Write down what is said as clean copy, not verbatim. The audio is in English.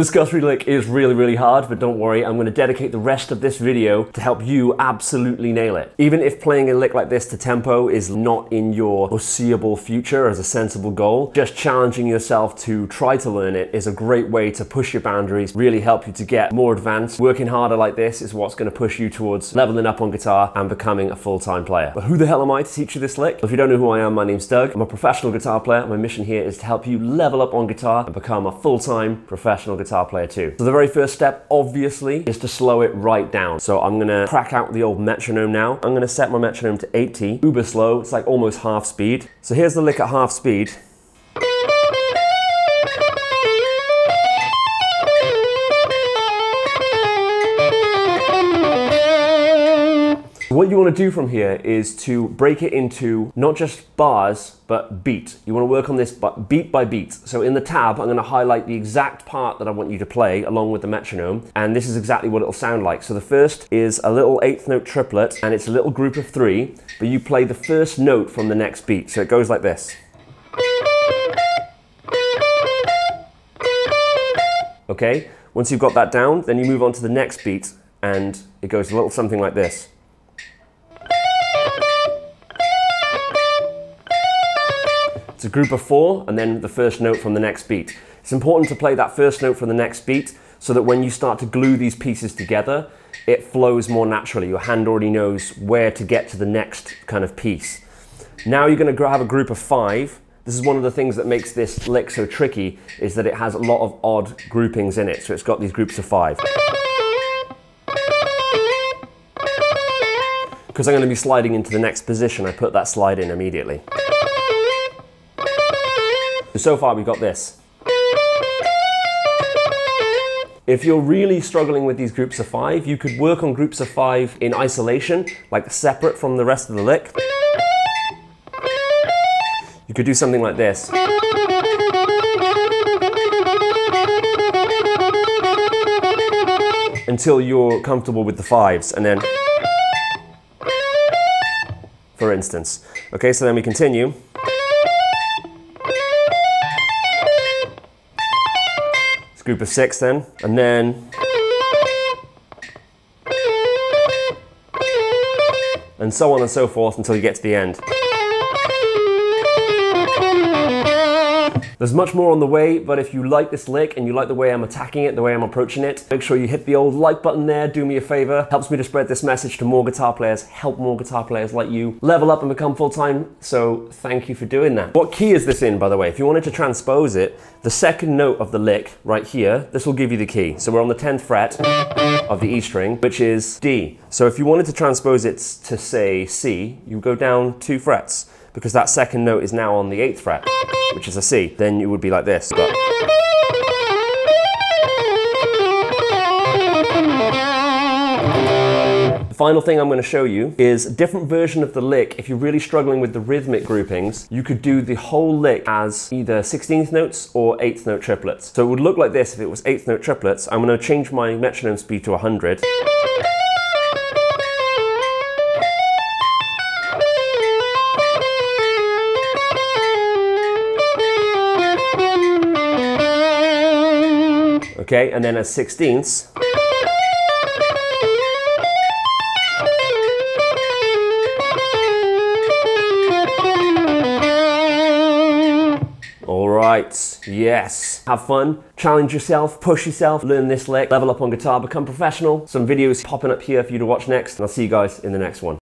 this Guthrie lick is really, really hard, but don't worry, I'm going to dedicate the rest of this video to help you absolutely nail it. Even if playing a lick like this to tempo is not in your foreseeable future as a sensible goal, just challenging yourself to try to learn it is a great way to push your boundaries, really help you to get more advanced. Working harder like this is what's going to push you towards leveling up on guitar and becoming a full-time player. But who the hell am I to teach you this lick? Well, if you don't know who I am, my name's Doug. I'm a professional guitar player. My mission here is to help you level up on guitar and become a full-time professional guitar player too. So the very first step, obviously, is to slow it right down. So I'm gonna crack out the old metronome now. I'm gonna set my metronome to 80, uber slow. It's like almost half speed. So here's the lick at half speed. What you want to do from here is to break it into not just bars, but beat. You want to work on this beat by beat. So in the tab, I'm going to highlight the exact part that I want you to play along with the metronome, and this is exactly what it'll sound like. So the first is a little 8th note triplet, and it's a little group of 3, but you play the first note from the next beat. So it goes like this. Okay, once you've got that down, then you move on to the next beat, and it goes a little something like this. It's a group of 4 and then the first note from the next beat. It's important to play that first note from the next beat so that when you start to glue these pieces together, it flows more naturally. Your hand already knows where to get to the next kind of piece. Now you're going to have a group of 5. This is one of the things that makes this lick so tricky, is that it has a lot of odd groupings in it. So it's got these groups of 5. Because I'm going to be sliding into the next position, I put that slide in immediately. So far we've got this. If you're really struggling with these groups of 5, you could work on groups of 5 in isolation, like separate from the rest of the lick. You could do something like this. Until you're comfortable with the 5s, and then, for instance. Okay, so then we continue. Group of 6 then, and then, and so on and so forth until you get to the end. There's much more on the way, but if you like this lick and you like the way I'm attacking it, the way I'm approaching it, make sure you hit the old like button there, do me a favor. Helps me to spread this message to more guitar players, help more guitar players like you level up and become full-time, so thank you for doing that. What key is this in, by the way? If you wanted to transpose it, the second note of the lick right here, this will give you the key. So we're on the 10th fret of the E string, which is D. So if you wanted to transpose it to, say, C, you go down 2 frets, because that second note is now on the 8th fret, which is a C. Then it would be like this. But the final thing I'm going to show you is a different version of the lick. If you're really struggling with the rhythmic groupings, you could do the whole lick as either 16th notes or 8th note triplets. So it would look like this if it was 8th note triplets. I'm going to change my metronome speed to 100. Okay, and then as 16ths. All right, yes. Have fun, challenge yourself, push yourself, learn this lick, level up on guitar, become professional. Some videos popping up here for you to watch next, and I'll see you guys in the next one.